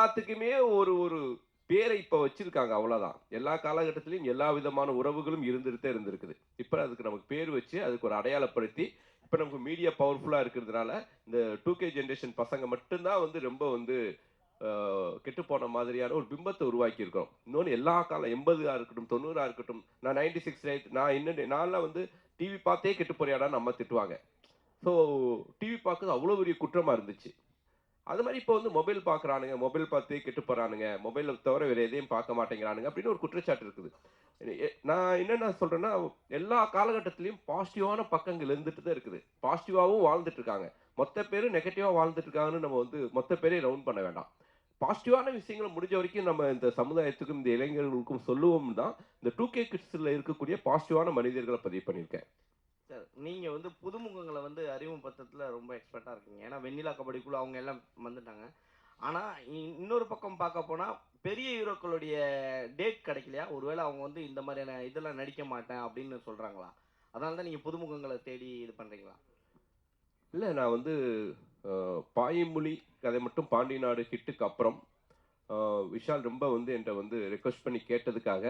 எல்லாத்துக்குமே ஒரு ஒரு பேரை இப்ப வச்சிருக்காங்க அவ்வளவுதான். எல்லா காலகட்டத்திலயும் எல்லா விதமான உறவுகளும் இருந்துட்டு இருந்திருக்குது. இப்ப அதுக்கு நமக்கு பேர் வச்சு, அதுக்கு ஒரு அடையாளப்படுத்தி, இப்ப நமக்கு மீடியா பவர்ஃபுல்லா இருக்கிறதுனால, இந்த 2K ஜெனரேஷன் பசங்க மட்டும் தான் வந்து ரொம்ப வந்து அ கெட்டுப்போன மாதிரியான ஒரு பிம்பத்த உருவாக்கி இருக்கோம். இன்னொன்னு எல்லா காலம் 80 இருக்கட்டும், 90 இருக்கட்டும், நான் 96 நான் என்னன்னு நான்லாம் வந்து டிவி பார்த்தே கெட்டு போறியாடான்னு அம்மா திட்டுவாங்க. ஸோ டிவி பார்க்குறது அவ்வளோ பெரிய குற்றமா இருந்துச்சு. அது மாரி இப்போ வந்து மொபைல் பார்க்குறானுங்க. மொபைல் பார்த்து கெட்டு போறானுங்க. மொபைல தவிர வேற எதையும் பார்க்க மாட்டேங்கிறானுங்க அப்படின்னு ஒரு குற்றச்சாட்டு இருக்குது. நான் என்னென்ன சொல்றேன்னா, எல்லா காலகட்டத்திலயும் பாசிட்டிவான பக்கங்கள் இருந்துட்டு தான் இருக்குது. பாசிட்டிவாவும் வாழ்ந்துட்டு இருக்காங்க. மொத்த பேரும் நெகட்டிவா வாழ்ந்துட்டு இருக்காங்கன்னு நம்ம வந்து மொத்த பேரையும் ரவுண்ட் பண்ண வேண்டாம். பாசிட்டிவான விஷயங்கள முடிஞ்ச வரைக்கும் நம்ம இந்த சமுதாயத்துக்கும், இந்த இளைஞர்களுக்கும் சொல்லுவோம் தான், இந்த 2K கிட்ஸ்ல இருக்கக்கூடிய பாசிட்டிவான மனிதர்கள பதிவு பண்ணியிருக்கேன். சார், நீங்க வந்து புதுமுகங்கள வந்து அறிமுகப்படுத்துறதுல ரொம்ப எக்ஸ்பர்ட்டா இருக்கீங்க. ஏன்னா, வெண்ணிலா கபடிக்குழு அவங்க எல்லாம் வந்துட்டாங்க. ஆனா, இன்னொரு பக்கம் பார்க்க போனா, பெரிய ஹீரோக்களுடைய டேட் கிடைக்கலையா? ஒருவேள அவங்க வந்து இந்த மாதிரியான இதெல்லாம் நடிக்க மாட்டேன் அப்படின்னு சொல்றாங்களா? அதனால தான் நீங்க புதுமுகங்கள தேடி இது பண்றீங்களா? இல்ல நான் வந்து பாயிமொழி கதை மட்டும் பாண்டி நாடு ஹிட்டுக்கு அப்புறம், அ விஷால் ரொம்ப வந்து என்ட்ட வந்து ரிக்வெஸ்ட் பண்ணி கேட்டதுக்காக,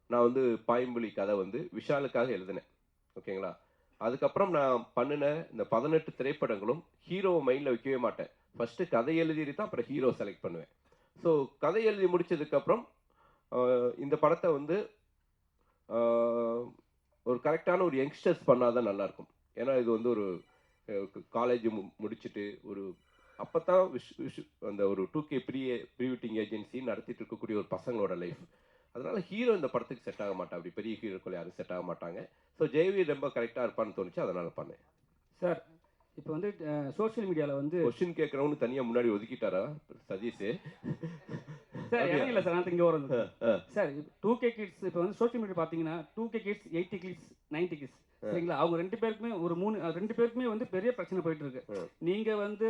நான் வந்து பாயம்புலி கதை வந்து விஷாலுக்காக எழுதினேன். ஓகேங்களா? அதுக்கப்புறம் நான் பண்ணுன இந்த 18 திரைப்படங்களும் ஹீரோவ மைண்ட்ல வைக்கவே மாட்டேன். ஃபர்ஸ்ட்டு கதை எழுதிட்டு தான் அப்புறம் ஹீரோ செலக்ட் பண்ணுவேன். ஸோ கதை எழுதி முடிச்சதுக்கப்புறம், அ இந்த படத்த வந்து அ ஒரு கரெக்ட்டான ஒரு யங்ஸ்டர்ஸ் பண்ணா தான் நல்லாருக்கும். ஏன்னா இது வந்து ஒரு காலேஜ் முடிச்சுட்டு ஒரு அப்பதான் அந்த ஒரு 2K ப்ரீ வெட்டிங் ஏஜென்சி நடத்திட்டு இருக்கக்கூடிய ஒரு பசங்களோட லைஃப். அதனால ஹீரோ இந்த படத்துக்கு செட் ஆக மாட்டா. அப்படி பெரிய ஹீரோக்கள் யாரும் செட் ஆக மாட்டாங்க. ஸோ ஜெயவீர் ரொம்ப கரெக்ட்டா இருப்பான்னு தோணுச்சு. அதனால பண்ணேன். சார், இப்போ வந்து சோசியல் மீடியால வந்து கொஸ்டின் கேட்கிறவன்னு தனியா முன்னாடி ஒதுக்கிட்டாரா சதீஷ்? சார் அப்படியா? இடம் இல்ல சார். நான் இங்க வரேன் அ, சார். அ, சார் 2K கிட்ஸ் இப்போ வந்து சோசியல் மீடியா பார்த்தீங்கன்னா 2K கிட்ஸ், 80 கிட்ஸ், 90 கிட்ஸ் அ, சரிங்களா? அவங்க 2 பேருக்குமே ஒரு 2 பேருக்குமே வந்து பெரிய பிரச்சனை போயிட்டு இருக்கு. அ. நீங்க வந்து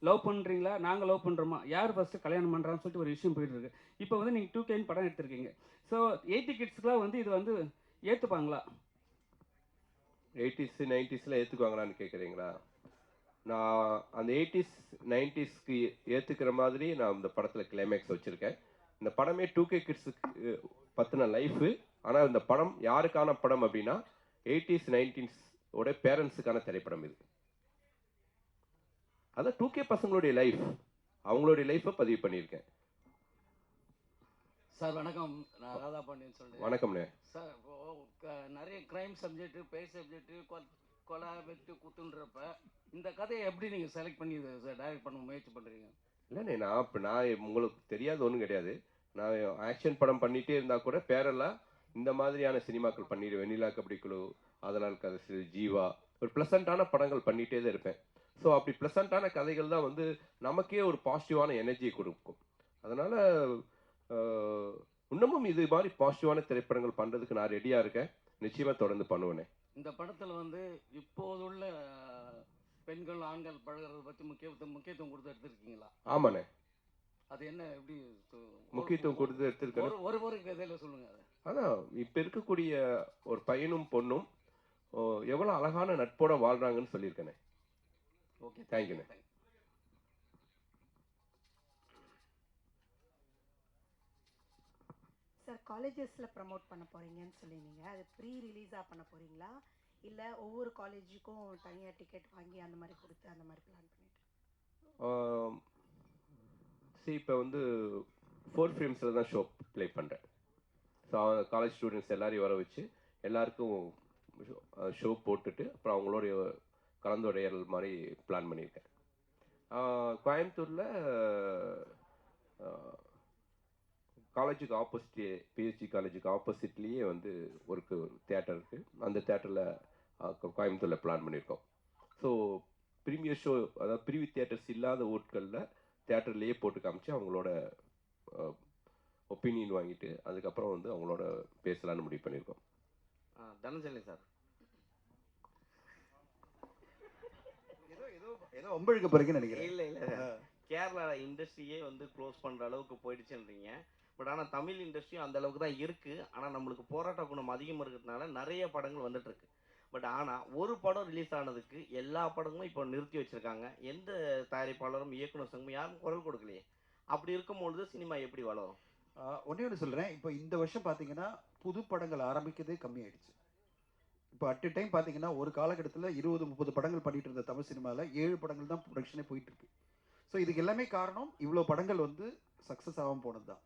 லவ் பண்றீங்களா? நாங்க லவ் பண்றோமா? யார் ஃபர்ஸ்ட் கல்யாணம் பண்றான்னு சொல்லிட்டு ஒரு விஷயம் போயிட்டு இருக்கு. இப்போ வந்து நீங்க 2Kன்னு படம் எடுத்திருக்கீங்க. ஸோ 80 கிட்ஸ்க்குலாம் வந்து இது வந்து ஏத்துப்பாங்களா? 80ஸ், 90ஸ்ல ஏத்துக்குவாங்களான்னு கேட்கிறீங்களா? நான் அந்த 80ஸ், 90ஸ்க்கு ஏத்துக்கிற மாதிரி நான் இந்த படத்துல கிளைமேக்ஸ் வச்சிருக்கேன். இந்த படமே 2K கிட்ஸுக்கு பத்தின லைஃபு. ஆனா இந்த படம் யாருக்கான படம் அப்டின்னா, 80ஸ், 90ஸ் ஓட பேரண்ட்ஸுக்கான திரைப்படம் இது. அதான் 2K பசங்களுடைய லைஃப். அவங்களுடைய லைஃப்ப பதிவு பண்ணியிருக்கேன். சார் வணக்கம். நான் ராதா பாண்டியன் சொல்றேன். வணக்கம்ண்ணே. சார் இப்போ நிறைய கிரைம் சப்ஜெக்ட், பேய் சப்ஜெக்ட், கொலை, வெட்டு, குத்துன்றப்ப இந்த கதையை எப்படி நீங்க செலக்ட் பண்ணி சார் டைரக்ட் பண்ண முயற்சி பண்றீங்க? இல்லண்ணே நான் உங்களுக்கு தெரியாத ஒண்ணும் கிடையாது. நான் ஆக்ஷன் படம் பண்ணிட்டே இருந்தா கூட பேரலா இந்த மாதிரியான சினிமாக்கள் பண்ணிடுவேன். வெண்ணிலா கபடி குழு, ஆதலால் கடைசி ஜீவா, ஒரு பிளசன்ட்டான படங்கள் பண்ணிட்டே தான் இருப்பேன். ஸோ அப்படி பிளசன்ட்டான கதைகள் தான் வந்து நமக்கே ஒரு பாசிட்டிவான எனர்ஜிய குடுக்கும். அதனால அ இன்னமும் இது மாரி பாசிட்டிவான திரைப்படங்கள் பண்றதுக்கு நான் ரெடியா இருக்கேன். நிச்சயமா தொடர்ந்து பண்ணுவேண்ணே. இந்த படத்துல வந்து இப்போதுள்ள பெண்கள், ஆண்கள் பழகுறத பத்தி முக்கியத்துவம் கொடுத்து எடுத்திருக்கீங்களா? ஆமாண்ணே. அது என்ன எப்படி முக்கியத்துவம் கொடுத்து எடுத்திருக்கேன். ஒரு ஒரு ஒரு கதையில சொல்லுங்க அதை. அதான் இப்ப இருக்கக்கூடிய ஒரு பையனும், பொண்ணும் ஓ எவ்வளோ அழகான நட்போட வாழ்றாங்கன்னு சொல்லியிருக்கேனே. ஓகே, தேங்க்யூண்ணே. தேங்க்யூ. சார் காலேஜஸ்ல ப்ரமோட் பண்ண போறீங்கன்னு சொல்லியிருந்தீங்க. அது ப்ரீ ரிலீஸா பண்ண போறீங்களா? இல்ல ஒவ்வொரு காலேஜுக்கும் தனியா டிக்கெட் வாங்கி அந்த மாதிரி கொடுத்து அந்த மாதிரி பிளான் பண்ணிட்டு? ஆம், இப்ப வந்து 4 ஃபிலிம்ஸ்ல தான் ஷோ ப்ளே பண்றேன். ஸோ காலேஜ் ஸ்டூடெண்ட்ஸ் எல்லாரையும் வர வச்சு, எல்லாருக்கும் ஷோ போட்டுட்டு, அப்புறம் அவங்களோட கலந்துரையாடல் மாரி பிளான் பண்ணியிருக்கேன். கோயம்புத்தூர்ல அ காலேஜுக்கு ஆப்போசிட் பிஎஸ்ஜி காலேஜுக்கு ஆப்போசிட்லயே வந்து ஒரு தியேட்டர் இருக்கு. அந்த தியேட்டர்ல கோயம்புத்தூர்ல பிளான் பண்ணியிருக்கோம். ஸோ பிரீமியர் ஷோ அதாவது பிரிவு தியேட்டர்ஸ் இல்லாத ஊர்களில் தியேட்டர்லயே போட்டு காமிச்சு அவங்களோட ஒப்பீனியன் வாங்கிட்டு அதுக்கப்புறம் வந்து அவங்களோட பேசலாம்னு முடிவு பண்ணியிருக்கோம். தனஞ்சலி சார். ஏதோ ஏதோ ஏதோ வம்பிழுக்க போறீங்கன்னு நினைக்கிறேன். இல்ல, இல்ல. கேரளா இண்டஸ்ட்ரியே வந்து க்ளோஸ் பண்ற அளவுக்கு போயிடுச்சுன்றீங்க. பட் ஆனா தமிழ் இண்டஸ்ட்ரியும் அந்த அளவுக்கு தான் இருக்கு. ஆனா நம்மளுக்கு போராட்ட குணம் அதிகமா இருக்கிறதுனால நெறைய படங்கள் வந்துட்டு இருக்கு. பட் ஆனா ஒரு படம் ரிலீஸ் ஆனதுக்கு எல்லா படமும் இப்போ நிறுத்தி வச்சிருக்காங்க. எந்த தயாரிப்பாளரும், இயக்குனர் சங்கமும் யாரும் குரல் கொடுக்கலையே. அப்படி இருக்கும்பொழுது சினிமா எப்படி வளரும்? ஒன்றே ஒன்று சொல்கிறேன். இப்போ இந்த வருஷம் பார்த்தீங்கன்னா புது படங்கள் ஆரம்பிக்கிறதே கம்மியாயிடுச்சு. இப்போ அட் எ டைம் பார்த்தீங்கன்னா ஒரு காலகட்டத்தில் 20-30 படங்கள் பண்ணிட்டு இருந்த தமிழ் சினிமாவில் 7 படங்கள் தான் ப்ரொடக்ஷனே போயிட்டு இருக்கு. ஸோ இதுக்கு எல்லாமே காரணம் இவ்வளோ படங்கள் வந்து சக்ஸஸ் ஆகாமல் போனது தான்.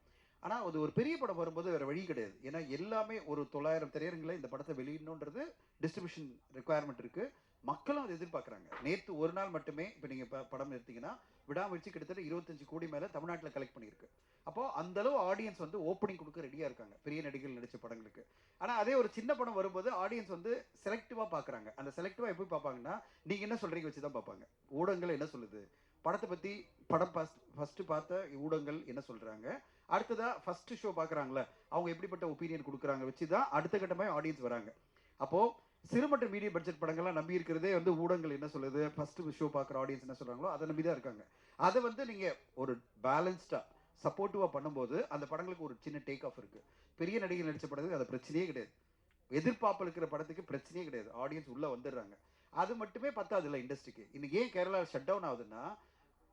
ஆனால் அது ஒரு பெரிய படம் வரும்போது வேறு வழி கிடையாது. ஏன்னா எல்லாமே ஒரு 900 திரையரங்கில் இந்த படத்தை வெளியிடணுன்றது டிஸ்ட்ரிபியூஷன் ரெக்குவயர்மெண்ட் இருக்குது. மக்களும் அதை எதிர்பார்க்குறாங்க. நேற்று ஒரு நாள் மட்டுமே இப்போ நீங்கள் படம் எடுத்தீங்கன்னா விடாமுயற்சி கிட்டத்தட்ட 25 கோடி மேலே தமிழ்நாட்டில் கலெக்ட் பண்ணியிருக்கு. அப்போது அந்தளவு ஆடியன்ஸ் வந்து ஓப்பனிங் கொடுக்க ரெடியாக இருக்காங்க பெரிய நடிகர்கள் நடித்த படங்களுக்கு. ஆனால் அதே ஒரு சின்ன படம் வரும்போது ஆடியன்ஸ் வந்து செலக்டிவாக பார்க்குறாங்க. அந்த செலக்டிவாக எப்படி பார்ப்பாங்கன்னா நீங்கள் என்ன சொல்கிறீங்க வச்சு தான் பார்ப்பாங்க. ஊடகங்கள் என்ன சொல்லுது, படத்தை பற்றி படம் ஃபஸ்ட்டு பார்த்த ஊடகங்கள் என்ன சொல்கிறாங்க, அடுத்ததாக ஃபஸ்ட்டு ஷோ பார்க்குறாங்களே அவங்க எப்படிப்பட்ட ஒப்பீனியன் கொடுக்குறாங்க வச்சு தான் அடுத்த கட்டமாக ஆடியன்ஸ் வராங்க. அப்போது சிறு மற்றும் மீடியம் பட்ஜெட் படங்கள்லாம் நம்பி இருக்கிறதே வந்து ஊடகங்கள் என்ன சொல்லுது, ஃபஸ்ட்டு ஷோ பார்க்குற ஆடியன்ஸ் என்ன சொல்கிறாங்களோ அதை நம்பி தான் இருக்காங்க. அதை வந்து நீங்கள் ஒரு பேலன்ஸ்டாக சப்போர்ட்டிவாக பண்ணும்போது அந்த படங்களுக்கு ஒரு சின்ன டேக் ஆஃப் இருக்குது. பெரிய நடிகர் நடித்த படத்துக்கு அது பிரச்சனையே கிடையாது. எதிர்பார்ப்பு இருக்கிற படத்துக்கு பிரச்சனையே கிடையாது. ஆடியன்ஸ் உள்ளே வந்துடுறாங்க. அது மட்டுமே பத்தாது இல்லை இண்டஸ்ட்ரிக்கு. இன்னைக்கு ஏன் கேரளா ஷட் டவுன் ஆகுதுன்னா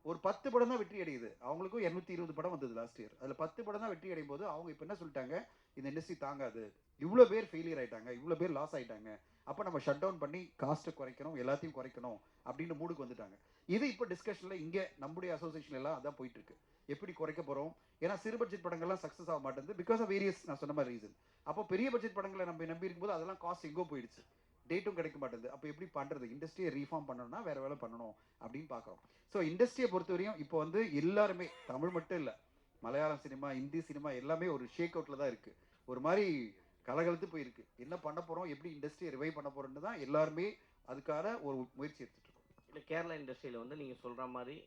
ஒரு 10 படம் தான் வெற்றி அடையுது. அவங்களுக்கும் 220 படம் வந்தது லாஸ்ட் இயர். அதில் 10 படம் தான் வெற்றி அடையும் போது அவங்க இப்போ என்ன சொல்லிட்டாங்க, இந்த இண்டஸ்ட்ரி தாங்காது, இவ்வளோ பேர் ஃபெயிலியர் ஆகிட்டாங்க, இவ்வளோ பேர் லாஸ் ஆகிட்டாங்க, அப்போ நம்ம ஷட் டவுன் பண்ணி காஸ்ட்டை குறைக்கணும், எல்லாத்தையும் குறைக்கணும் அப்படின்னு மூடுக்கு வந்துட்டாங்க. இது இப்போ டிஸ்கஷனில் இங்கே நம்முடைய அசோசியேஷன் எல்லாம் அதான் போயிட்டு இருக்கு. எப்படி குறைக்க போகிறோம்? ஏன்னா சிறு பட்ஜெட் படங்கள்லாம் சக்ஸஸ் ஆக மாட்டேங்குது பிகாஸ் ஆஃப் வேரியஸ் நான் சொன்ன மாதிரி ரீசன். அப்போ பெரிய பட்ஜெட் படங்களை நம்ம நம்பி இருக்கும்போது அதெல்லாம் காஸ்ட் எங்கோ போயிடுச்சு, டேட்டும் கிடைக்க மாட்டேங்குது. அப்போ எப்படி பண்ணுறது? இண்டஸ்ட்ரியை ரீஃபார்ம் பண்ணணும்னா வேறு வேலை பண்ணணும் அப்படின்னு பார்க்குறோம். ஸோ இண்டஸ்ட்ரியை பொறுத்தவரையும் இப்போ வந்து எல்லாருமே, தமிழ் மட்டும் இல்லை, மலையாளம் சினிமா, இந்தி சினிமா எல்லாமே ஒரு ஷேக் அவுட்டில் தான் இருக்குது. ஒரு மாதிரி கலகலத்து போயிருக்கு. என்ன பண்ண போகிறோம், எப்படி இண்டஸ்ட்ரியை ரிவைவ் பண்ண போகிறோன்னு தான் எல்லாருமே அதுக்கான ஒரு முயற்சி எடுத்துகிட்டு இருக்கோம். இல்லை, கேரளா இண்டஸ்ட்ரியில் வந்து நீங்கள் சொல்கிற மாதிரி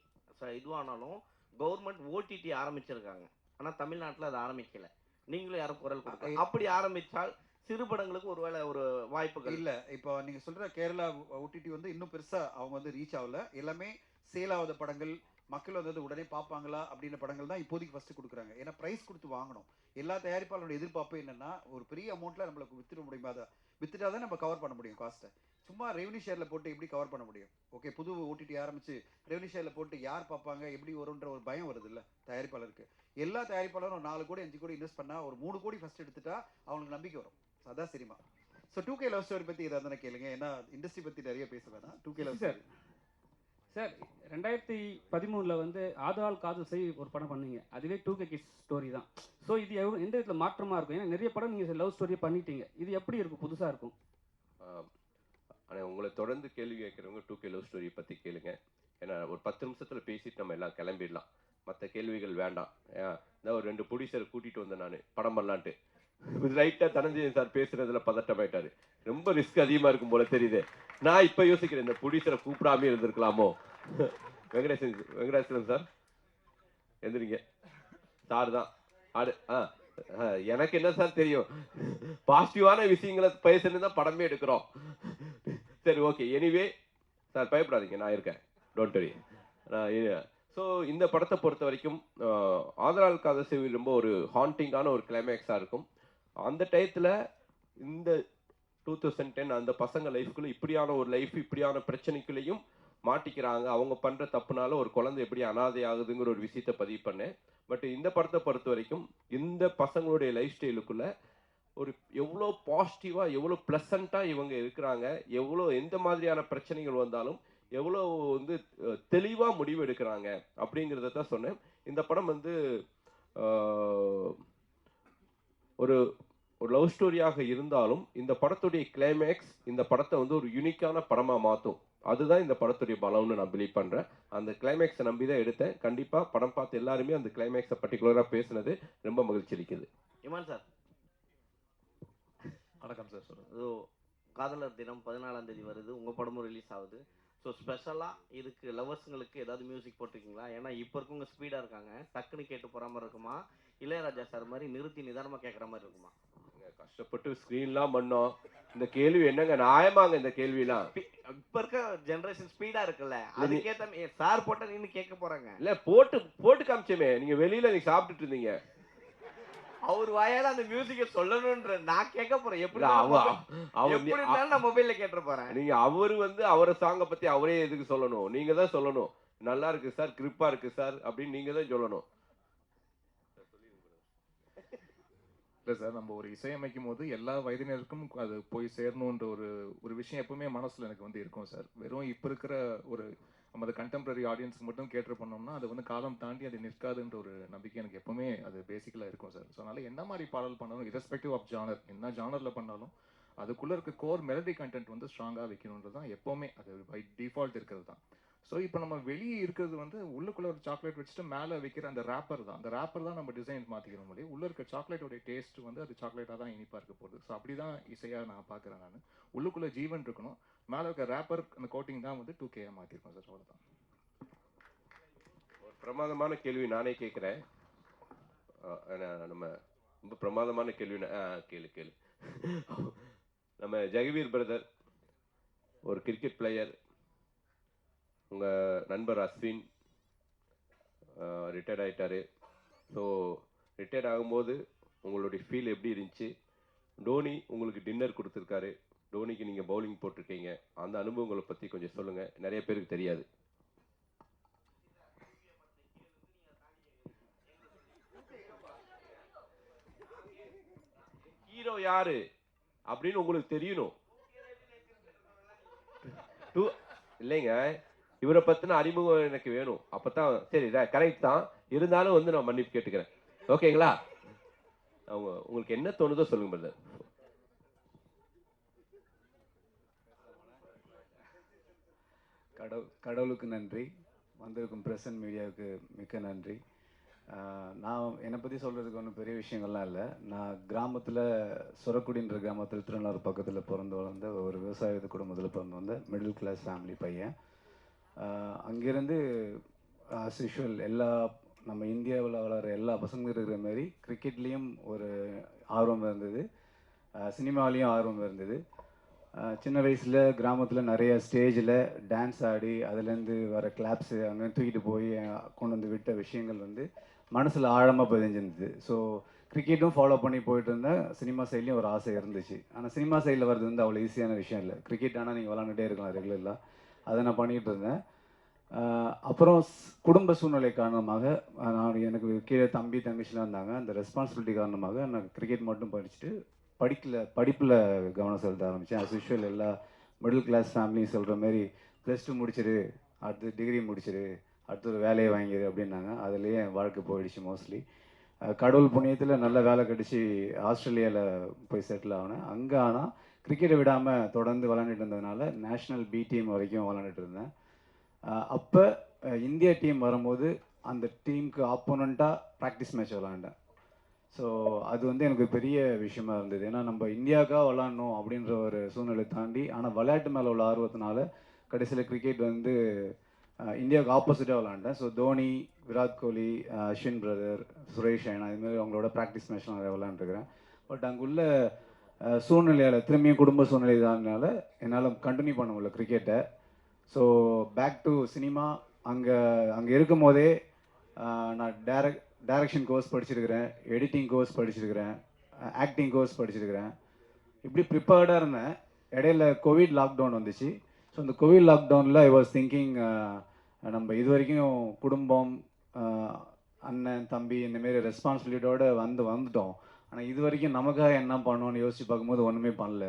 இதுவானாலும் கவர்மெண்ட் ஓடிடி ஆரம்பிச்சிருக்காங்க. ஆனால் தமிழ்நாட்டில் அது ஆரம்பிக்கலை. நீங்களும் யாரும் குரல் கொடுக்க அப்படி ஆரம்பித்தால் சிறு படங்களுக்கு ஒருவேளை ஒரு வாய்ப்புகள் இல்லை. இப்போ நீங்கள் சொல்கிற கேரளா ஓடிடி வந்து இன்னும் பெருசாக அவங்க வந்து ரீச் ஆகல. எல்லாமே சேல் ஆகாத படங்கள், மக்கள் வந்து உடனே பார்ப்பாங்களா அப்படின்ற படங்கள் தான் இப்போதைக்கு ஃபஸ்ட்டு கொடுக்குறாங்க. ஏன்னா ப்ரைஸ் கொடுத்து வாங்கணும். எல்லா தயாரிப்பாளரோட எதிர்பார்ப்பு என்னென்னா ஒரு பெரிய அமௌண்ட்டில் நம்மளுக்கு வித்துட முடியுமா, அதை வித்துட்டா தான் நம்ம கவர் பண்ண முடியும் காஸ்ட்டை. சும்மா ரெவன்யூ ஷேரில் போட்டு எப்படி கவர் பண்ண முடியும்? ஓகே, புது ஓடிடி ஆரம்பித்து ரெவன்யூ ஷேரில் போட்டு யார் பார்ப்பாங்க, எப்படி வரும்ன்ற ஒரு பயம் வருது இல்லை தயாரிப்பாளருக்கு. எல்லா தயாரிப்பாளரும் ஒரு 4 கோடி 5 கோடி இன்வெஸ்ட் பண்ணால் ஒரு 3 கோடி ஃபஸ்ட் எடுத்துட்டா அவங்களுக்கு நம்பிக்கை வரும். அதான் cinema. So 2K love story பற்றி இதை தானே கேளுங்க. ஏன்னா இண்டஸ்ட்ரி பற்றி நிறைய பேச வேணாம். 2K லவ் ஸ்டோரி சார் 2013 வந்து ஆதலால் காதல் செய் ஒரு படம் பண்ணீங்க. அதுவே 2K கிட்ஸ் ஸ்டோரி தான். ஸோ இது எந்த விதத்தில் மாற்றமாக இருக்கும்? ஏன்னா நிறைய படம் நீங்கள் லவ் ஸ்டோரியை பண்ணிட்டீங்க. இது எப்படி இருக்கும், புதுசாக இருக்கும்? ஆனால் உங்களை தொடர்ந்து கேள்வி கேட்குறவங்க 2K லவ் ஸ்டோரியை பற்றி கேளுங்க. ஏன்னா ஒரு 10 நிமிஷத்தில் பேசிட்டு நம்ம எல்லாம் கிளம்பிடலாம். மற்ற கேள்விகள் வேண்டாம். நான் ஒரு 2 ப்ரொடியூசரை கூட்டிகிட்டு வந்தேன் நான் படம் பண்ணலான்ட்டு. ரைட்டாக தனஞ்சயன் சார் பேசுறதுல பதட்டமாயிட்டாரு. ரொம்ப ரிஸ்க் அதிகமாக இருக்கும் போல தெரியுது. நான் இப்போ யோசிக்கிறேன், இந்த ப்ரொடியூசரை கூப்பிடாமே இருந்திருக்கலாமோ. வெங்கடேசன் சார் எந்திரிங்க. சார் தான் எனக்கு என்ன சார் தெரியும், பாசிட்டிவான விஷயங்களை பேசுன்னு தான் படமே எடுக்கிறோம். சரி, ஓகே, எனிவே சார் பயப்படாதீங்க, நான் இருக்கேன், டோன்ட் வரி. ஸோ இந்த படத்தை பொறுத்த வரைக்கும் ஆதலால் காதல் செய் ரொம்ப ஒரு ஹாண்டிங்கான ஒரு கிளைமேக்ஸாக இருக்கும். அந்த டயத்தில் இந்த 2010 அந்த பசங்க லைஃப்குள்ளே இப்படியான ஒரு லைஃப், இப்படியான பிரச்சனைக்குள்ளேயும் மாட்டிக்கிறாங்க. அவங்க பண்ணுற தப்புனால ஒரு குழந்தை எப்படி அனாதை ஆகுதுங்கிற ஒரு விஷயத்தை பதிவு பண்ணேன். பட் இந்த படத்தை பொறுத்த வரைக்கும் இந்த பசங்களுடைய லைஃப் ஸ்டைலுக்குள்ள ஒரு எவ்வளோ பாசிட்டிவாக, எவ்வளோ ப்ளசண்ட்டாக இவங்க இருக்கிறாங்க, எவ்வளோ எந்த மாதிரியான பிரச்சனைகள் வந்தாலும் எவ்வளோ வந்து தெளிவாக முடிவு எடுக்கிறாங்க அப்படிங்கிறத தான் சொன்னேன். இந்த படம் வந்து ஒரு ஒரு லவ் ஸ்டோரியாக இருந்தாலும் இந்த படத்துடைய கிளைமேக்ஸ் இந்த படத்தை வந்து ஒரு யூனிக்கான படமாக மாற்றும். அதுதான் இந்த படத்துடைய பலம்னு நான் பிலீவ் பண்ணுறேன். அந்த கிளைமேக்ஸை நம்பி தான் எடுத்தேன். கண்டிப்பாக படம் பார்த்து எல்லாருமே அந்த கிளைமேக்ஸை பர்டிகுலராக பேசுனது ரொம்ப மகிழ்ச்சி அளிக்குது. இமான் சார் வணக்கம் சார். சொல்லுங்கள். ஸோ காதலர் தினம் 14ஆம் தேதி வருது, உங்கள் படமும் ரிலீஸ் ஆகுது. ஸோ ஸ்பெஷலாக இதுக்கு லவர்ஸுங்களுக்கு ஏதாவது மியூசிக் போட்டிருக்கீங்களா? ஏன்னா இப்போ இருக்கவங்க ஸ்பீடாக இருக்காங்க, டக்குன்னு கேட்டு போகிற மாதிரி இருக்குமா, இளையராஜா சார் மாதிரி நிறுத்தி நிதானமாக கேட்குற மாதிரி இருக்குமா? கஷ்டப்பட்டு ஸ்க்ரீன்லாம் பண்ணோம். இந்த கேள்வி என்னங்க நியாயமாங்க? இந்த கேள்விலாம் இப்போ இருக்க ஜென்ரேஷன் ஸ்பீடாக இருக்குல்ல, அதுக்கேற்ற சார் போட்டால் நின்று கேட்க போகிறாங்க. இல்லை, போட்டு காமிச்சோமே, நீங்கள் வெளியில் நீங்கள் சாப்பிட்டுட்டு இருந்தீங்க, அவர் வாயால அந்த மியூசிக்கை சொல்லணும்ன்ற நான் கேட்க போறேன். எப்படி நான் மொபைல்ல கேட்டு போறேன். நீங்க அவரு வந்து அவரை சாங்கை பத்தி அவரே எதுக்கு சொல்லணும்? நீங்க தான் சொல்லணும், நல்லா இருக்கு சார், கிரிப்பா இருக்கு சார் அப்படின்னு நீங்க தான் சொல்லணும். இல்லை சார், நம்ம ஒரு இசையமைக்கும் போது எல்லா வயதினருக்கும் அது போய் சேரணுன்ற ஒரு ஒரு விஷயம் எப்பவுமே மனசில் எனக்கு வந்து இருக்கும் சார். வெறும் இப்போ இருக்கிற ஒரு நம்ம அது கண்டெம்பரரி ஆடியன்ஸ்க்கு மட்டும் கேட்டர் பண்ணோம்னா அது வந்து காலம் தாண்டி அது நிற்காதுன்ற ஒரு நம்பிக்கை எனக்கு எப்பவுமே அது பேசிக்கலாக இருக்கும் சார். ஸோ அதனால் என்ன மாதிரி பாடல் பண்ணாலும் இரஸ்பெக்டிவ் ஆஃப் ஜானர், என்ன ஜானரில் பண்ணாலும் அதுக்குள்ளே இருக்க கோர் மெலடி கண்டென்ட் வந்து ஸ்ட்ராங்காக வைக்கணுன்றது தான் எப்போவுமே அது பை டிஃபால்ட் இருக்கிறது தான். ஸோ இப்போ நம்ம வெளியே இருக்கிறது வந்து உள்ளுக்குள்ளே ஒரு சாக்லேட் வச்சுட்டு மேலே வைக்கிற அந்த ரேப்பர் தான். அந்த ரேப்பர் தான் நம்ம டிசைன் மாற்றிக்கணும் முடியும். உள்ளே இருக்க சாக்லேட்டோடைய டேஸ்ட் வந்து அது சாக்லேட்டாக தான் இனிப்பாக இருக்க போகுது. ஸோ அப்படி தான் இசையாக நான் பார்க்குறேன். நான் உள்ளுக்குள்ளே ஜீவன் இருக்கணும், மேலே இருக்க ரேப்பர் அந்த கோட்டிங் தான் வந்து 2K மாற்றிருக்கோம் சார். அவ்வளோதான். ஒரு பிரமாதமான கேள்வி நானே கேட்குறேன். நம்ம ரொம்ப பிரமாதமான கேள்வி. கேளு கேளு. நம்ம ஜெகவீர் பிரதர் ஒரு கிரிக்கெட் பிளேயர், உங்கள் நண்பர் அஸ்வின் ரிட்டையர்ட் ஆகிட்டாரு. ஸோ ரிட்டையர்ட் ஆகும்போது உங்களுடைய ஃபீல் எப்படி இருந்துச்சு? டோனி உங்களுக்கு டின்னர் கொடுத்துருக்காரு, டோனிக்கு நீங்கள் பவுலிங் போட்டிருக்கீங்க, அந்த அனுபவங்களை பற்றி கொஞ்சம் சொல்லுங்கள், நிறைய பேருக்கு தெரியாது. ஹீரோ யாரு அப்படின்னு உங்களுக்கு தெரியணும். இல்லைங்க, இவரை பத்தின அறிமுகம் எனக்கு வேணும். அப்பதான் சரி, கரெக்ட் தான், இருந்தாலும் வந்து நான் மன்னிப்பு கேட்டுக்கிறேன். ஓகேங்களா? அவங்க உங்களுக்கு என்ன தோணுதோ சொல்லுங்க பிரதர். கடவுளுக்கு நன்றி, வந்திருக்கும் பிரசன்ட் மீடியாவுக்கு மிக்க நன்றி. நான் என்னை பற்றி சொல்கிறதுக்கு ஒன்றும் பெரிய விஷயங்கள்லாம் இல்லை. நான் கிராமத்தில் சொரக்குடின்ற கிராமத்தில் திருநள்ளாறு பக்கத்தில் பிறந்து வளர்ந்த ஒரு விவசாய குடும்பத்தில் பிறந்து வந்த மிடில் கிளாஸ் ஃபேமிலி பையன். அங்கேருந்து ஆஸ் யூஷுவல் எல்லா நம்ம இந்தியாவில் வளர எல்லா பசங்களும் இருக்கிற மாதிரி கிரிக்கெட்லேயும் ஒரு ஆர்வம் இருந்தது, சினிமாலேயும் ஆர்வம் இருந்தது. சின்ன வயசில் கிராமத்தில் நிறைய ஸ்டேஜில் டான்ஸ் ஆடி அதுலேருந்து வர கிளாப்ஸு அங்கே தூக்கிட்டு போய் கொண்டு வந்து விட்ட விஷயங்கள் வந்து மனசில் ஆழமாக பதிஞ்சிருந்தது. ஸோ கிரிக்கெட்டும் ஃபாலோ பண்ணி போயிட்டு இருந்தேன். சினிமா சைட்லேயும் ஒரு ஆசை இருந்துச்சு. ஆனால் சினிமா சைடில் வர்றது வந்து அவ்வளோ ஈஸியான விஷயம் இல்லை. கிரிக்கெட் ஆனால் நீங்கள் விளாண்டுட்டே இருக்கலாம் ரெகுலராக, அதை நான் பண்ணிகிட்டு இருந்தேன். அப்புறம் குடும்ப சூழ்நிலை காரணமாக எனக்கு கீழே தங்கச்சிலாம் இருந்தாங்க. அந்த ரெஸ்பான்சிபிலிட்டி காரணமாக நான் கிரிக்கெட் மட்டும் படிச்சுட்டு படிப்பில் கவனம் செலுத்த ஆரம்பித்தேன். அஸ் யூஷுவல் எல்லா மிடில் கிளாஸ் ஃபேமிலியும் சொல்கிற மாதிரி +2 முடிச்சிரு, அடுத்து டிகிரி முடிச்சிரு, அடுத்து ஒரு வேலையை வாங்கிடு அப்படின்னாங்க. அதுலேயே என் வாழ்க்கை போயிடுச்சு மோஸ்ட்லி. கடவுள் புண்ணியத்தில் நல்ல வேலை கிடச்சி ஆஸ்திரேலியாவில் போய் செட்டில் ஆகினேன். அங்கே ஆனால் கிரிக்கெட்டை விடாமல் தொடர்ந்து விளாண்டுட்டு இருந்ததுனால நேஷ்னல் பி டீம் வரைக்கும் விளாண்டுட்டு இருந்தேன். அப்போ இந்தியா டீம் வரும்போது அந்த டீமுக்கு ஆப்போனண்ட்டாக ப்ராக்டிஸ் மேட்ச் விளாண்டேன். ஸோ அது வந்து எனக்கு பெரிய விஷயமா இருந்தது. ஏன்னா நம்ம இந்தியாவுக்காக விளாட்ணும் அப்படின்ற ஒரு சூழ்நிலை தாண்டி, ஆனால் விளையாட்டு மேலே உள்ள ஆர்வத்தினால கடைசியில் கிரிக்கெட் வந்து இந்தியாவுக்கு ஆப்போசிட்டாக விளாண்டேன். ஸோ தோனி, விராட் கோலி, அஸ்வின் பிரதர், சுரேஷ் ரெய்னா இதுமாதிரி அவங்களோட ப்ராக்டிஸ் மேட்ச்லாம் நிறைய விளாண்டுருக்கிறேன். பட் அங்குள்ள சூழ்நிலையால் திரும்பியும் குடும்ப சூழ்நிலை தானால என்னால் கண்டினியூ பண்ண முடியல கிரிக்கெட்டை. So back to cinema. அங்கே இருக்கும் போதே நான் டைரக்ஷன் கோர்ஸ் படிச்சிருக்கிறேன், எடிட்டிங் கோர்ஸ் படிச்சிருக்கிறேன், ஆக்டிங் கோர்ஸ் படிச்சிருக்கிறேன். இப்படி ப்ரிப்பேர்டாக இருந்தேன். இடையில கோவிட் லாக்டவுன் வந்துச்சு. ஸோ இந்த கோவிட் லாக்டவுனில் ஐ வாஸ் திங்கிங், நம்ம இது வரைக்கும் குடும்பம், அண்ணன் தம்பி இந்தமாரி ரெஸ்பான்சிபிலிட்டியோடு வந்துட்டோம். ஆனால் இது வரைக்கும் நமக்காக என்ன பண்ணோன்னு யோசித்து பார்க்கும்போது ஒன்றுமே பண்ணல.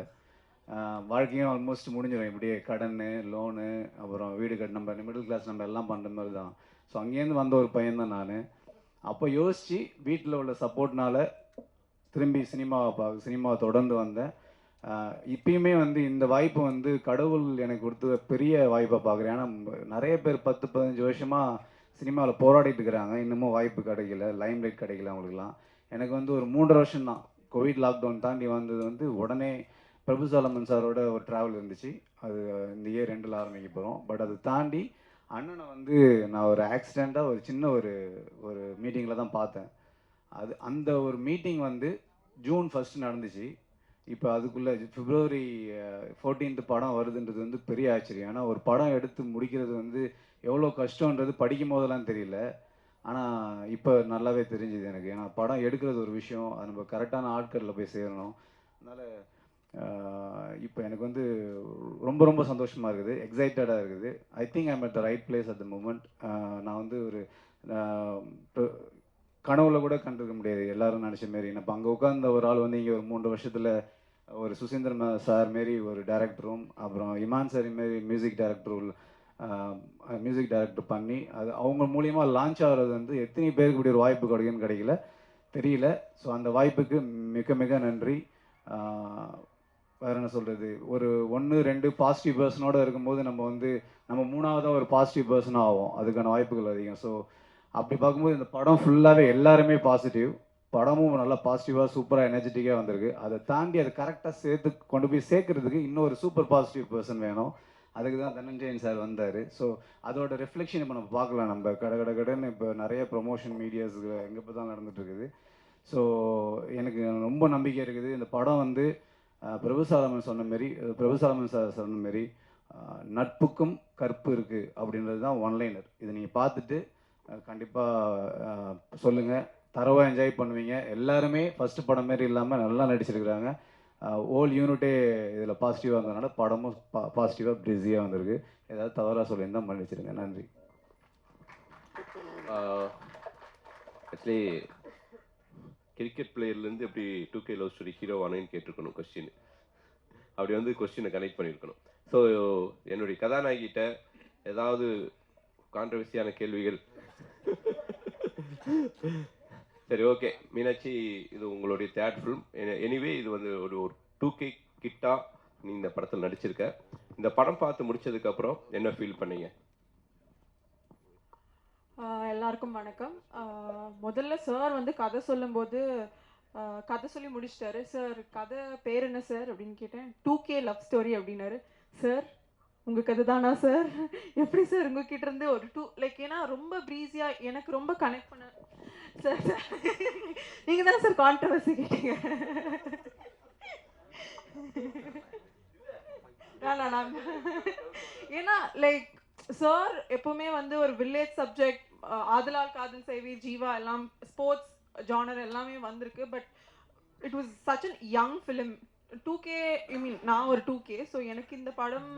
வாழ்க்கையும் ஆல்மோஸ்ட் முடிஞ்சிடும். இப்படியே கடன், லோனு, அப்புறம் வீடு கட்டு, நம்ம மிடில் கிளாஸ் நம்ம எல்லாம் பண்ணுற மாதிரி தான். ஸோ அங்கேருந்து வந்த ஒரு பையன் தான் நான். அப்போ யோசித்து வீட்டில் உள்ள சப்போர்ட்னால திரும்பி சினிமாவை தொடர்ந்து வந்தேன். இப்பயுமே வந்து இந்த வாய்ப்பு வந்து கடவுள் எனக்கு கொடுத்த பெரிய வாய்ப்பை பார்க்குறேன். ஏன்னா நிறைய பேர் 10-15 வருஷமாக சினிமாவில் போராடிட்டு இருக்கிறாங்க, இன்னமும் வாய்ப்பு கிடைக்கல, லைம் லைட் கிடைக்கல அவங்களுக்குலாம். எனக்கு வந்து ஒரு 3 வருஷம் தான். கோவிட் லாக்டவுன் தாண்டி வந்தது வந்து உடனே பிரபு சாலமன் சாரோட ஒரு ட்ராவல் இருந்துச்சு. அது இந்த இயர் 2ல் ஆரம்பிக்க போகிறோம். பட் அதை தாண்டி அண்ணனை வந்து நான் ஒரு ஆக்சிடெண்ட்டாக ஒரு சின்ன ஒரு மீட்டிங்கில் தான் பார்த்தேன். அந்த ஒரு மீட்டிங் வந்து ஜூன் 1 நடந்துச்சு. இப்போ அதுக்குள்ளே February 14 படம் வருதுன்றது வந்து பெரிய ஆச்சரியம். ஏன்னா ஒரு படம் எடுத்து முடிக்கிறது வந்து எவ்வளோ கஷ்டன்றது படிக்கும் போதெல்லாம் தெரியல. ஆனால் இப்போ நல்லாவே தெரிஞ்சுது எனக்கு. ஏன்னா படம் எடுக்கிறது ஒரு விஷயம், அது நம்ம கரெக்டான ஆட்களில் போய் சேரணும். அதனால் இப்போ எனக்கு வந்து ரொம்ப ரொம்ப சந்தோஷமாக இருக்குது, எக்ஸைட்டடாக இருக்குது. I think I'm at the right place at the moment. நான் வந்து ஒரு கனவுல கூட கண்டிருக்க முடியாது எல்லாரும் நினச்ச மாரி. இப்போ அங்கே உட்கார்ந்த ஒரு ஆள் வந்து இங்கே ஒரு 3 வருஷத்தில் ஒரு சுசீந்திரன் சார் மாரி ஒரு டைரக்டரும், அப்புறம் இமான் சார் மாரி மியூசிக் டைரக்டர் பண்ணி அது அவங்க மூலியமாக லான்ச் ஆகிறது வந்து எத்தனை பேருக்கு இப்படி ஒரு வாய்ப்பு கிடைக்குன்னு கிடைக்கல தெரியல. ஸோ அந்த வாய்ப்புக்கு மிக மிக நன்றி. வேறு என்ன சொல்கிறது, ஒரு 1-2 பாசிட்டிவ் பர்சனோடு இருக்கும்போது நம்ம 3ஆவதாக ஒரு பாசிட்டிவ் பர்சனாக ஆகும், அதுக்கான வாய்ப்புகள் அதிகம். ஸோ அப்படி பார்க்கும்போது இந்த படம் ஃபுல்லாகவே எல்லாருமே பாசிட்டிவ், படமும் நல்லா பாசிட்டிவாக சூப்பராக எனர்ஜெட்டிக்காக வந்திருக்கு. அதை தாண்டி அதை கரெக்டாக கொண்டு போய் சேர்க்கறதுக்கு இன்னும் ஒரு சூப்பர் பாசிட்டிவ் பர்சன் வேணும். அதுக்கு தான் தனஞ்சயன் சார் வந்தார். ஸோ அதோட ரிஃப்ளெக்ஷன் இப்போ நம்ம பார்க்கலாம். நம்ம கடைன்னு இப்போ நிறைய ப்ரொமோஷன் மீடியாஸ் எங்கே இப்போ தான் நடந்துகிட்ருக்குது. ஸோ எனக்கு ரொம்ப நம்பிக்கை இருக்குது. இந்த படம் வந்து பிரபுசாலமன் சார் சொன்ன மாரி நட்புக்கும் கற்பு இருக்குது அப்படின்றது தான் ஒன்லைனர். இதை நீங்கள் பார்த்துட்டு கண்டிப்பாக சொல்லுங்கள், தரவாக என்ஜாய் பண்ணுவீங்க. எல்லாருமே ஃபஸ்ட்டு படம் மாரி இல்லாமல் நல்லா நடிச்சிருக்கிறாங்க. ஓல் யூனிட்டே இதில் பாசிட்டிவாக இருந்ததுனால படமும் பாசிட்டிவாக பிஸியாக வந்திருக்கு. ஏதாவது தவறாக சொல்லியிருந்தால் மன்னிச்சிருங்க. நன்றி. ஆக்சுவலி கிரிக்கெட் பிளேயர்லேருந்து எப்படி 2K லவ் ஸ்டோரி ஹீரோ ஆனேன்னு கேட்டிருக்கணும் கொஸ்டின். அப்படி வந்து கொஸ்டினை கனெக்ட் பண்ணியிருக்கணும். ஸோ என்னுடைய கதாநாயகிட்ட ஏதாவது கான்ட்ரவர்சியான கேள்விகள்? சரி, ஓகே மீனாட்சி, இது உங்களுடைய தேர்ட் ஃபிலிம். எனிவே இது வந்து ஒரு 2K கிட்டா நீ இந்த படத்தில் நடிச்சிருக்க. இந்த படம் பார்த்து முடிச்சதுக்கப்புறம் என்ன ஃபீல் பண்ணீங்க? எல்லாருக்கும் வணக்கம். முதல்ல சார் வந்து கதை சொல்லும்போது கதை சொல்லி முடிச்சிட்டாரு. சார் கதை பேர் என்ன சார் அப்படின்னு கேட்டேன். 2K லவ் ஸ்டோரி அப்படின்னாரு. சார் உங்கள் கதை தானா சார்? எப்படி சார் உங்ககிட்ட இருந்து ஒரு ஏன்னா ரொம்ப ப்ரீஸியாக எனக்கு ரொம்ப கனெக்ட் பண்ண சார். நீங்கள் தான் சார் கான்ட்ரவர்சி கேட்டீங்க. ஏன்னா சார் எப்பவுமே வந்து ஒரு வில்லேஜ் சப்ஜெக்ட், ஆதலால் காதல் செய்வி, ஜீவா எல்லாம் ஸ்போர்ட்ஸ் ஜானர் எல்லாமே வந்திருக்கு. But it was such an young film. 2K நான் ஒரு 2K. ஸோ எனக்கு இந்த படம்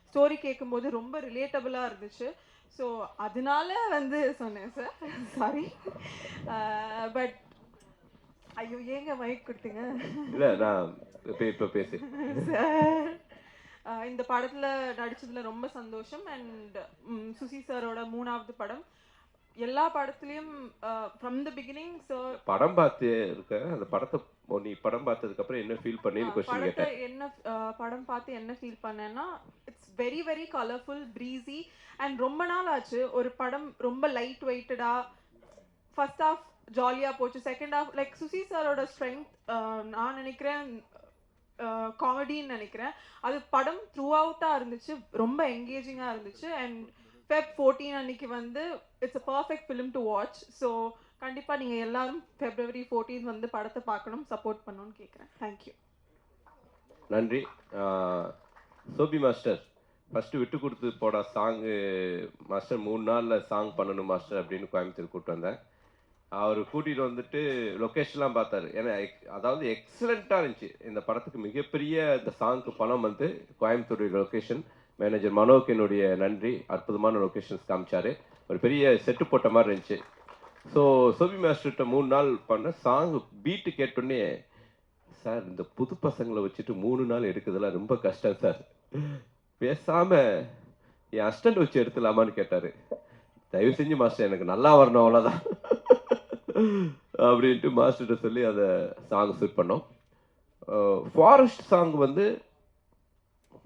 ஸ்டோரி கேட்கும்போது ரொம்ப ரிலேட்டபிளாக இருந்துச்சு. ஸோ அதனால வந்து சொன்னேன் சார். சாரி. பட் ஐயோ ஏங்க மைக் கொடுத்தீங்க? இல்லை, நான் இப்போ பேசு சார். இந்த படத்தில் நடித்ததில் ரொம்ப சந்தோஷம். அண்ட் சுசி சாரோட 3ஆவது படம். எல்லா படத்துலையும் ஃப்ரம் த பிகினிங் சார் படம் பார்த்து இருக்க. அந்த படத்தை நீ படம் பார்த்ததுக்கப்புறம் என்ன ஃபீல் பண்ணேன்னு கொஸ்டின் கேட்டேன். என்ன படம் பார்த்து என்ன ஃபீல் பண்ணேன்னா, it's very very colourful, breezy. And ரொம்ப நாள் ஆச்சு ஒரு படம் ரொம்ப லைட் வெயிட்டடாக. ஃபர்ஸ்ட் ஹாஃப் ஜாலியாக போச்சு, செகண்ட் ஹாஃப் சுசி சாரோட ஸ்ட்ரென்த் நான் நினைக்கிறேன் காமெடின்னு நினைக்கிறேன். அது படம் த்ரூ அவுட்டாக இருந்துச்சு, ரொம்ப என்கேஜிங்காக இருந்துச்சு. அண்ட் Feb 14 அன்னைக்கு வந்து it's a perfect film to watch. So கண்டிப்பாக நீங்கள் எல்லாரும் February 14 வந்து படத்தை பார்க்கணும், சப்போர்ட் பண்ணணும்னு கேட்குறேன். தேங்க்யூ. நன்றி. சோபி மாஸ்டர், ஃபஸ்ட்டு விட்டு கொடுத்து போட சாங்கு மாஸ்டர் 3 நாளில் சாங் பண்ணணும் மாஸ்டர் அப்படின்னு கோயம்புத்தூர் கூப்பிட்டு வந்தேன். அவர் கூட்டிகிட்டு வந்துட்டு லொக்கேஷன்லாம் பார்த்தாரு. ஏன்னா அதாவது எக்ஸலண்ட்டாக இருந்துச்சு. இந்த படத்துக்கு மிகப்பெரிய இந்த சாங்க்கு பணம் வந்து கோயம்புத்தூர் லொக்கேஷன் மேனேஜர் மனோக்கு என்னுடைய நன்றி. அற்புதமான லொக்கேஷன்ஸ் காமிச்சார். ஒரு பெரிய செட்டு போட்ட மாதிரி இருந்துச்சு. ஸோ சோபி மாஸ்டர்கிட்ட 3 நாள் பண்ண சாங் பீட்டு கேட்டோடனே, சார் இந்த புது பசங்களை வச்சுட்டு 3 நாள் எடுக்கிறதுலாம் ரொம்ப கஷ்டம் சார், பேசாமல் என் அசிஸ்டண்ட் வச்சு எடுத்துலாமான்னு கேட்டார். தயவு செஞ்சு மாஸ்டர் எனக்கு நல்லா வரணும் அவ்வளோதான் அப்படின்ட்டு மாஸ்டர்கிட்ட சொல்லி அதை சாங் ஷூட் பண்ணோம். ஃபாரஸ்ட் சாங் வந்து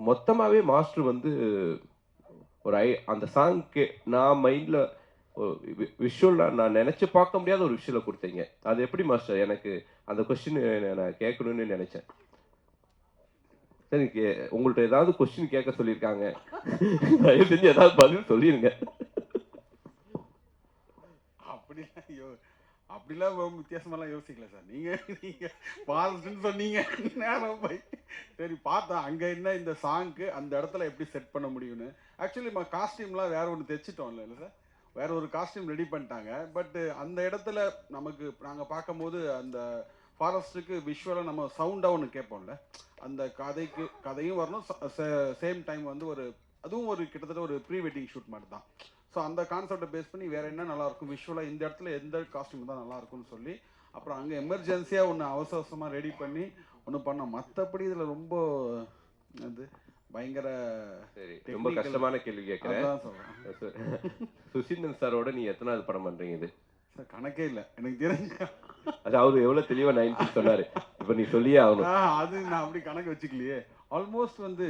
மொத்தமாகவே மாஸ்டர் வந்து ஒரு அந்த சாங்க்கு நான் மைண்டில் விஷுவலாக நான் நினச்சி பார்க்க முடியாத ஒரு விஷுவலை கொடுத்தீங்க. அது எப்படி மாஸ்டர்? எனக்கு அந்த கொஸ்டின் நான் கேட்கணும்னு நினச்சேன். சரி, உங்கள்கிட்ட ஏதாவது கொஸ்டின் கேட்க சொல்லியிருக்காங்க, தயவு செஞ்சு ஏதாவது பதில் சொல்லிடுங்க. அப்படிலாம் வித்தியாசமெல்லாம் யோசிக்கல சார். நீங்கள் பாலஸ்ன்னு சொன்னீங்க, நேரம் போய் சரி பார்த்தேன் அங்கே என்ன இந்த சாங்க்கு அந்த இடத்துல எப்படி செட் பண்ண முடியும்னு. ஆக்சுவலி நம்ம காஸ்டியூம்லாம் வேறு ஒன்று தைச்சிட்டோம்ல இல்லை சார், வேறு ஒரு காஸ்டியூம் ரெடி பண்ணிட்டாங்க. பட்டு அந்த இடத்துல நமக்கு நாங்கள் பார்க்கும்போது அந்த ஃபாரஸ்ட்டுக்கு விஷுவலாக நம்ம சவுண்டாக ஒன்று கேட்போம்ல, அந்த கதையும் வரணும், சேம் டைம் வந்து ஒரு அதுவும் ஒரு கிட்டத்தட்ட ஒரு ப்ரீ வெட்டிங் ஷூட் மாதிரி தான். ஸோ அந்த கான்செப்டை பேஸ் பண்ணி வேறு என்ன நல்லாயிருக்கும் விஷுவலாக இந்த இடத்துல எந்த காஸ்டியூம் தான் நல்லாயிருக்கும்னு சொல்லி அப்புறம் அங்கே எமர்ஜென்சியாக ஒன்று அவசரமாக ரெடி பண்ணி ஒன்று பண்ணோம். மற்றபடி இதில் ரொம்ப அது பயங்கர சரி, ரொம்ப கஷ்டமான கேள்வி கேட்குறேன். சுசீந்திரன் சாரோட நீ எத்தனாவது படம் பண்ணுறீங்க இது? சார் கணக்கே இல்லை எனக்கு தெரிஞ்ச. அது அவர் எவ்வளோ தெளிவாக 90 சொன்னார், இப்போ நீ சொல்லியே ஆகணும். அது நான் அப்படி கணக்கு வச்சுக்கலையே. ஆல்மோஸ்ட் வந்து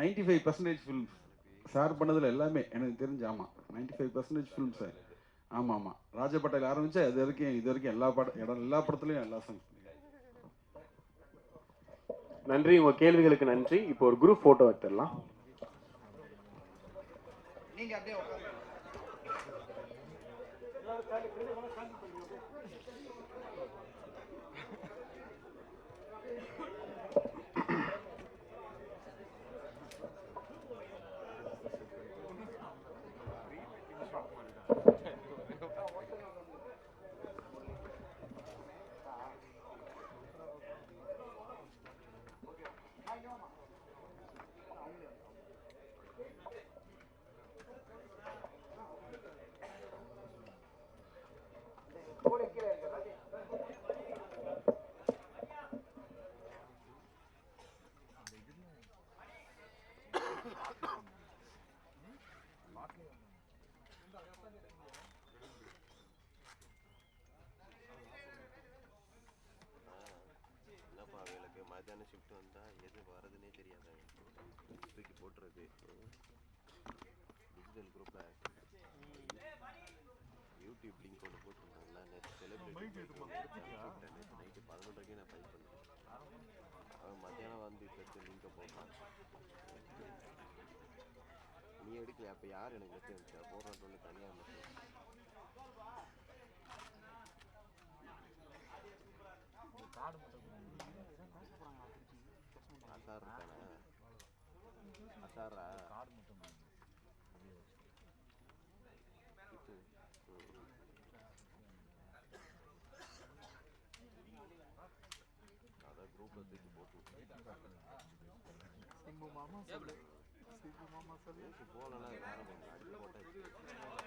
95% ஃபிலிம்ஸ் சார் பண்ணதில் எல்லாமே எனக்கு தெரிஞ்சு. ஆமாம், 95% ஃபிலிம்ஸ் சார். ஆமாம் ஆமாம், ராஜபட்டையில் ஆரம்பித்தா இது வரைக்கும் எல்லா படத்துலையும் எல்லா சாங்ஸ். நன்றி, உங்கள் கேள்விகளுக்கு நன்றி. இப்போ ஒரு குரூப் ஃபோட்டோ எடுத்துடலாம். நீங்கள் அப்படியே மத்தியான ஷிஃப்ட் வந்தால் எது வரதுன்னே தெரியாது, தூக்கி போட்டுறது. டிஜிட்டல் குரூப்பில் யூடியூப் லிங்க் ஒன்று போட்டுருந்தாங்களா, நேற்று செலிப்ரிட்டி நேற்று நைட்டு 11:30 நான் ஃபைல் பண்ணேன். அவன் மத்தியானம் வந்து இப்போ லிங்கை போட்டான். நீ எடுக்கல, அப்போ யார் எனக்கு மெசேஜ் இருந்துச்சா போடுறான்னு தனியாக மெசேஜ். அசார் இருக்கானே, அசாரா அதான் குரூப்பில் தூக்கி போட்டு போகலன்னா வேற போட்டாச்சு.